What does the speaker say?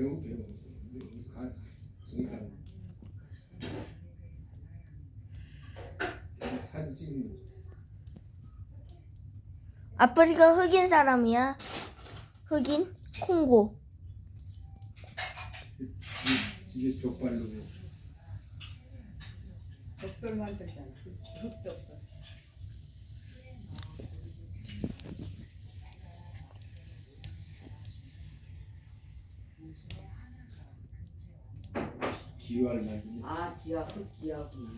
배우 여기서 가 동상 사진 찍는 거지. 아프리카 흑인 사람이야. 흑인 콩고. 이게 족발로 벽돌 만들잖아. 흙벽돌. 기와를 만드는. 아, 기와, 흙 기와구나.